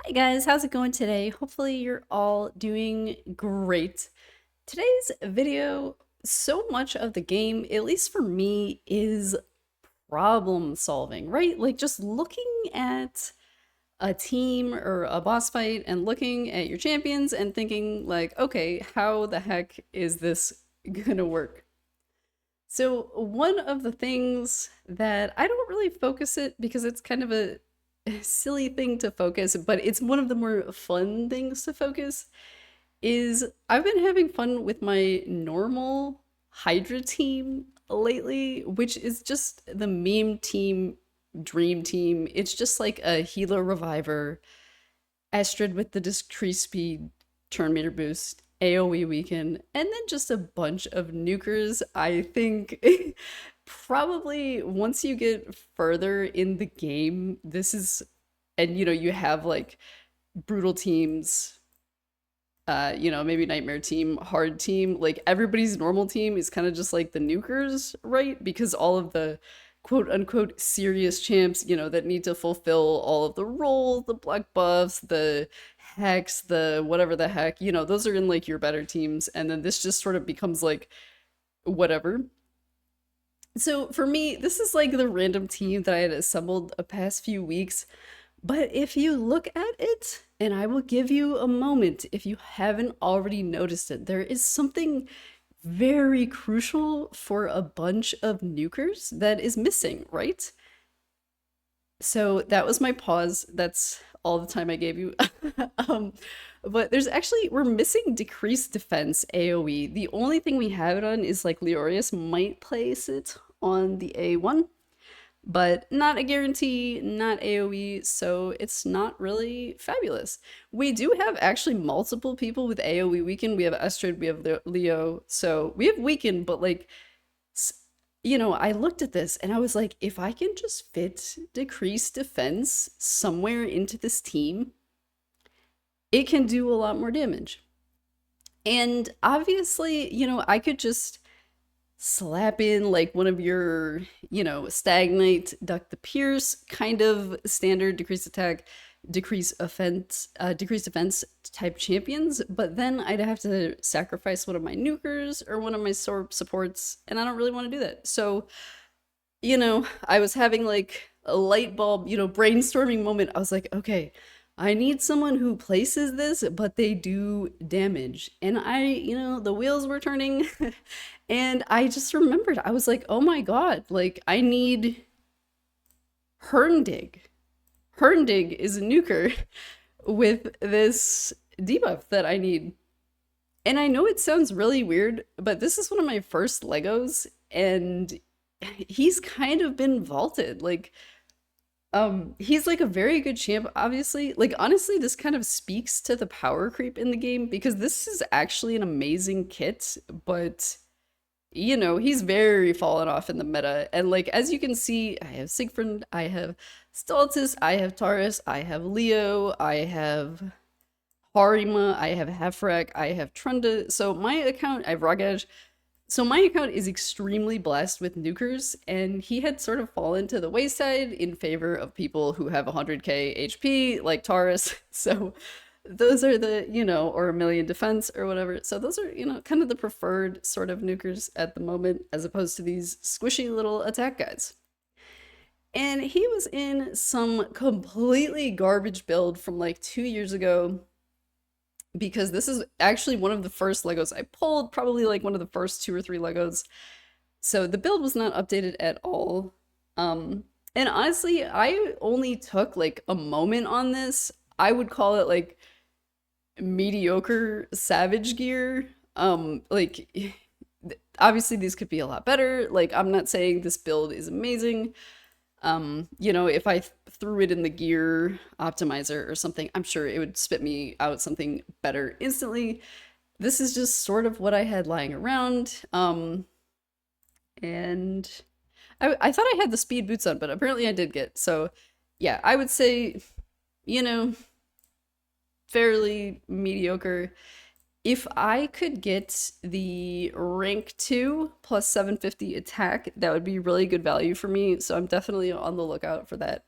Hey guys, how's it going today? Hopefully you're all doing great. Today's video, so much of the game, at least for me, is problem solving, right? Like just looking at a team or a boss fight and looking at your champions and thinking like, okay, how the heck is this gonna work? So one of the things that I don't really focus it because it's kind of a silly thing to focus, but it's one of the more fun things to focus is I've been having fun with my normal Hydra team lately, which is just the meme team, dream team. It's just like a healer reviver, Astrid with the decreased speed, turn meter boost, AoE weaken, and then just a bunch of nukers. I think probably once you get further in the game, this is, and you have like brutal teams, maybe nightmare team, hard team, like everybody's normal team is kind of just like the nukers, right? Because all of the quote unquote serious champs, that need to fulfill all of the roles, the black buffs, the hex, the whatever the heck, those are in like your better teams. And then this just sort of becomes like whatever. So for me, this is like the random team that I had assembled the past few weeks. But if you look at it, and I will give you a moment if you haven't already noticed it, there is something very crucial for a bunch of nukers that is missing, right? So that was my pause. That's all the time I gave you. um, but we're missing decreased defense AoE. The only thing we have it on is like Leorius might place it on the A1, but not a guarantee, not AoE, so it's not really fabulous. We do have actually multiple people with AoE weaken. We have Estrid, we have Leo, so we have weaken, but like, I looked at this and I was like, if I can just fit decreased defense somewhere into this team, it can do a lot more damage. And obviously, I could just slap in like one of your, stagnate, duck the pierce kind of standard decrease attack, decrease defense type champions, but then I'd have to sacrifice one of my nukers or one of my supports, and I don't really want to do that. So, I was having like a light bulb, brainstorming moment. I was like, okay, I need someone who places this, but they do damage. And the wheels were turning and I just remembered, I was like, oh my God, like I need Hurndig. Hurndig is a nuker with this debuff that I need. And I know it sounds really weird, but this is one of my first Legos and he's kind of been vaulted. Like, he's like a very good champ, obviously. Like, honestly, this kind of speaks to the power creep in the game because this is actually an amazing kit, but he's very fallen off in the meta. And like, as you can see, I have Siegfried, I have Stultus, I have Taurus, I have Leo, I have Harima, I have Hafrek, I have Trunda. So my account, I have Ragaj. So my account is extremely blessed with nukers, and he had sort of fallen to the wayside in favor of people who have 100k HP, like Taurus. So those are the, or a million defense or whatever. So those are, kind of the preferred sort of nukers at the moment, as opposed to these squishy little attack guys. And he was in some completely garbage build from like 2 years ago, because this is actually one of the first Legos I pulled, probably like one of the first 2 or 3 Legos. So the build was not updated at all. And honestly, I only took like a moment on this. I would call it like mediocre savage gear. Like obviously these could be a lot better. Like I'm not saying this build is amazing. If I threw it in the gear optimizer or something, I'm sure it would spit me out something better instantly. This is just sort of what I had lying around. And I thought I had the speed boots on, but apparently I did get. So yeah, I would say, you know, fairly mediocre. If I could get the rank 2 plus 750 attack, that would be really good value for me. So I'm definitely on the lookout for that.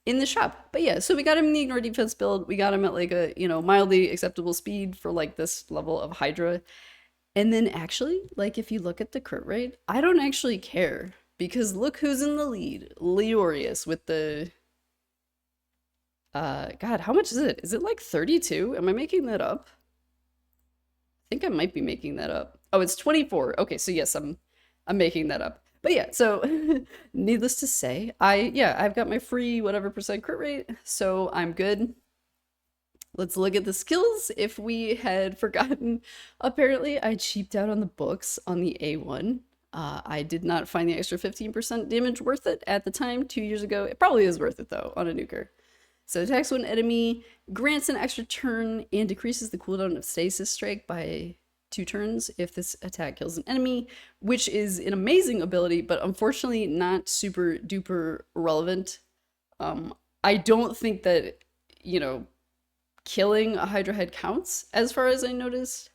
in the shop. But yeah, so we got him in the ignore defense build. We got him at like a, you know, mildly acceptable speed for like this level of Hydra. And then actually, like if you look at the crit rate, I don't actually care because look who's in the lead. Leorius with the God, how much is it? Is it like 32? Am I making that up? I think I might be making that up. Oh, it's 24. Okay, so yes, I'm making that up. But yeah, so needless to say, I've got my free whatever percent crit rate, so I'm good. Let's look at the skills. If we had forgotten, apparently I cheaped out on the books on the A1. I did not find the extra 15% damage worth it at the time 2 years ago. It probably is worth it though on a nuker. So attacks one enemy, grants an extra turn, and decreases the cooldown of Stasis Strike by 2 turns if this attack kills an enemy, which is an amazing ability, but unfortunately not super duper relevant. I don't think that, you know, killing a Hydra head counts as far as I noticed,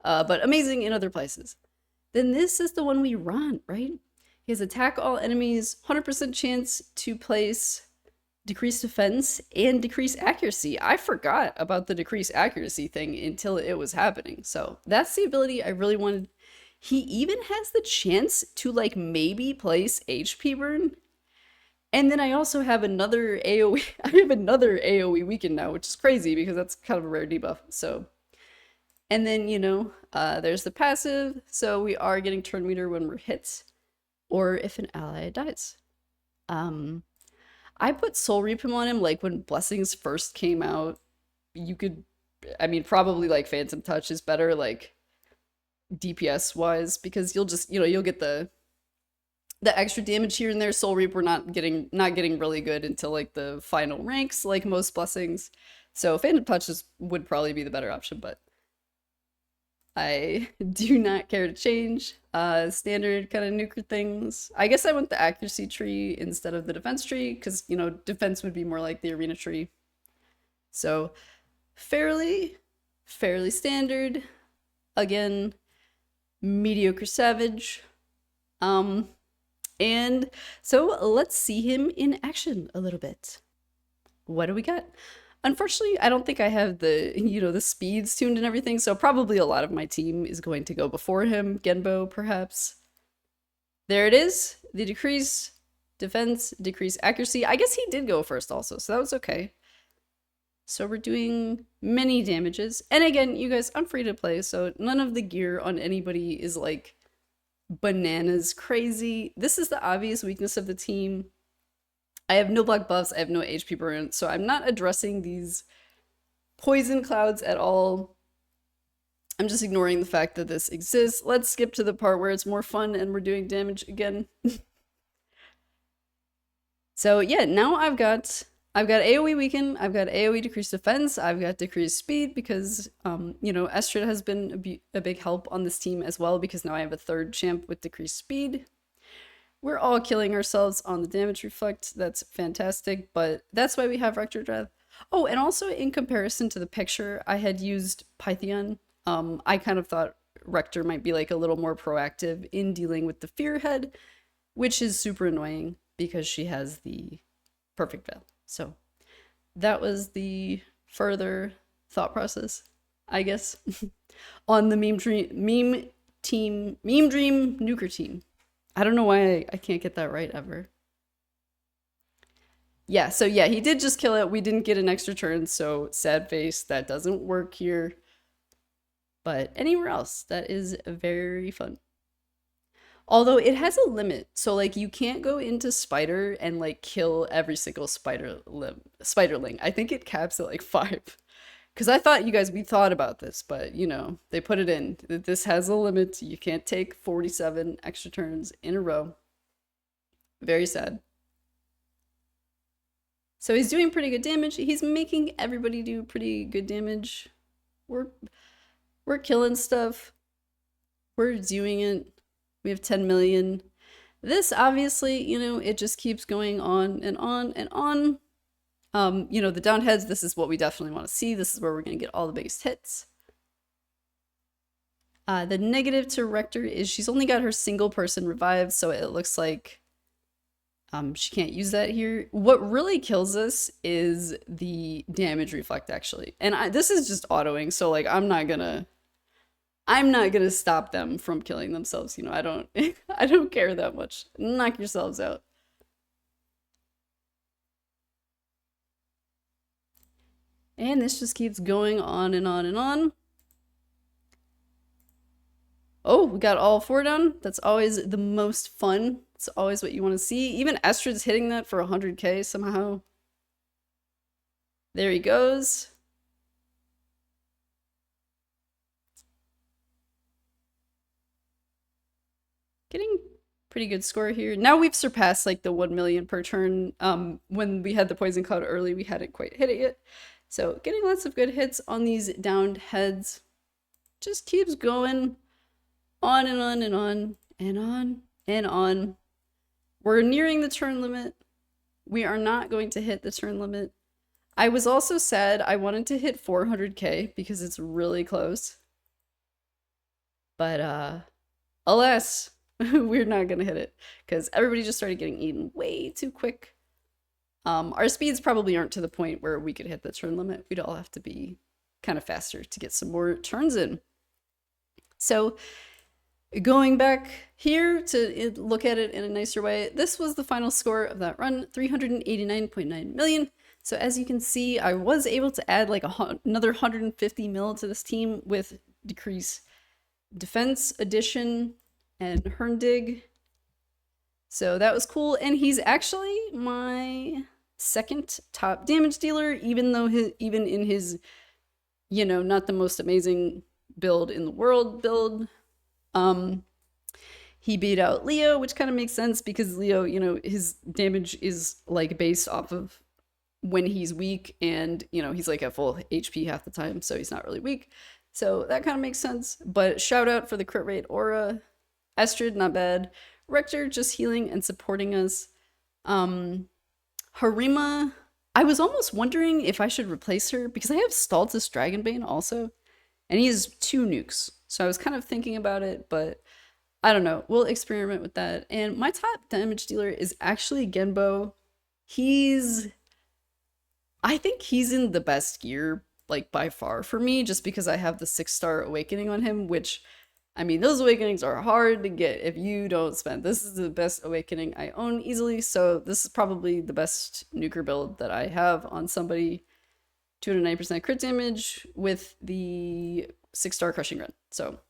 but amazing in other places. Then this is the one we run, right? He has attack all enemies, 100% chance to place decreased defense and decreased accuracy. I forgot about the decreased accuracy thing until it was happening. So that's the ability I really wanted. He even has the chance to like maybe place HP burn. And then I also have another AoE. I have another AoE weaken now, which is crazy because that's kind of a rare debuff. So, and then, you know, there's the passive. So we are getting turn meter when we're hit or if an ally dies. I put Soul Reap him on him like when Blessings first came out. You could, I mean, probably like Phantom Touch is better, like DPS wise, because you'll just, you know, you'll get the extra damage here and there. Soul Reap we're not getting really good until like the final ranks, like most Blessings. So Phantom Touch would probably be the better option, but I do not care to change. Standard kind of nuker things. I guess I went the accuracy tree instead of the defense tree because, you know, defense would be more like the arena tree. So fairly standard. Again, mediocre savage. And so let's see him in action a little bit. What do we got? Unfortunately, I don't think I have the, you know, the speeds tuned and everything, so probably a lot of my team is going to go before him. Genbo, perhaps. There it is. The decrease defense, decrease accuracy. I guess he did go first also, so that was okay. So we're doing many damages. And again, you guys, I'm free to play, so none of the gear on anybody is like bananas crazy. This is the obvious weakness of the team. I have no black buffs, I have no HP burn, so I'm not addressing these poison clouds at all. I'm just ignoring the fact that this exists. Let's skip to the part where it's more fun and we're doing damage again. So yeah, now I've got AoE weaken, I've got AoE decreased defense, I've got decreased speed because, you know, Estrid has been a big help on this team as well because now I have a third champ with decreased speed. We're all killing ourselves on the damage reflect. That's fantastic, but that's why we have Rector Dread. Oh, and also in comparison to the picture, I had used Pythion. I kind of thought Rector might be like a little more proactive in dealing with the Fear Head, which is super annoying because she has the perfect veil. So that was the further thought process, I guess, on the meme dream nuker team. I don't know why I can't get that right ever. Yeah, so yeah, he did just kill it. We didn't get an extra turn, so sad face. That doesn't work here. But anywhere else, that is very fun. Although it has a limit. So like you can't go into Spider and like kill every single spiderling. I think it caps at like 5. Because I thought we thought about this, but you know, they put it in. This has a limit. You can't take 47 extra turns in a row. Very sad. So he's doing pretty good damage. He's making everybody do pretty good damage. We're killing stuff. We're doing it. We have 10 million. This obviously, you know, it just keeps going on and on and on. You know, the down heads, this is what we definitely want to see. This is where we're going to get all the biggest hits. The negative to Rector is she's only got her single person revive, so it looks like She can't use that here. What really kills us is the damage reflect, actually. And this is just autoing, so like I'm not gonna stop them from killing themselves. You know, I don't I don't care that much. Knock yourselves out. And this just keeps going on and on and on. Oh, we got all 4 done. That's always the most fun. It's always what you want to see. Even Estrid's hitting that for 100k somehow. There he goes. Getting pretty good score here. Now we've surpassed like the 1 million per turn. When we had the poison cloud early, we hadn't quite hit it yet. So getting lots of good hits on these downed heads. Just keeps going on and on and on and on and on. We're nearing the turn limit. We are not going to hit the turn limit. I was also sad. I wanted to hit 400k because it's really close. But alas, we're not gonna hit it because everybody just started getting eaten way too quick. Our speeds probably aren't to the point where we could hit the turn limit. We'd all have to be kind of faster to get some more turns in. So going back here to look at it in a nicer way, this was the final score of that run, 389.9 million. So as you can see, I was able to add like another 150 mil to this team with decrease defense addition and Hurndig. So that was cool. And he's actually my second top damage dealer, even though even in his, you know, not the most amazing build in the world build. He beat out Leo, which kind of makes sense because Leo, you know, his damage is like based off of when he's weak, and you know, he's like at full HP half the time, so he's not really weak. So that kind of makes sense. But shout out for the crit rate aura. Estrid, not bad. Rector just healing and supporting us. Harima, I was almost wondering if I should replace her because I have Staltus Dragonbane also, and he has 2 nukes. So I was kind of thinking about it, but I don't know. We'll experiment with that. And my top damage dealer is actually Genbo. I think he's in the best gear, like by far for me, just because I have the 6-star awakening on him, which, I mean, those awakenings are hard to get if you don't spend. This is the best awakening I own easily, so this is probably the best nuker build that I have on somebody. 209% crit damage with the 6-star crushing run. So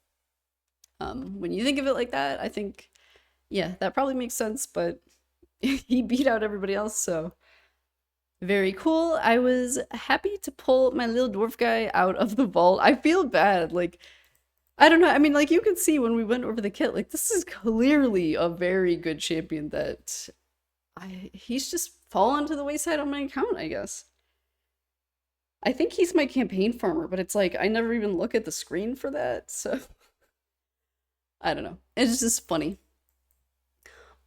when you think of it like that, I think, yeah, that probably makes sense, but he beat out everybody else, so very cool. I was happy to pull my little dwarf guy out of the vault. I feel bad, like, I don't know, I mean, like, you can see when we went over the kit, like, this is clearly a very good champion that he's just fallen to the wayside on my account, I guess. I think he's my campaign farmer, but it's like, I never even look at the screen for that, so I don't know. It's just funny.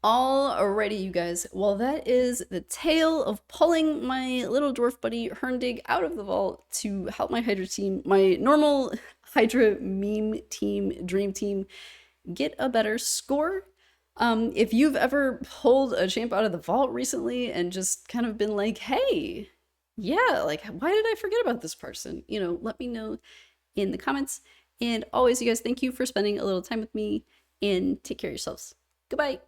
Alrighty, you guys. Well, that is the tale of pulling my little dwarf buddy Hurndig out of the vault to help my Hydra team, my normal Hydra meme team, dream team, get a better score. If you've ever pulled a champ out of the vault recently and just kind of been like, hey, yeah, like, why did I forget about this person? You know, let me know in the comments. And always, you guys, thank you for spending a little time with me, and take care of yourselves. Goodbye.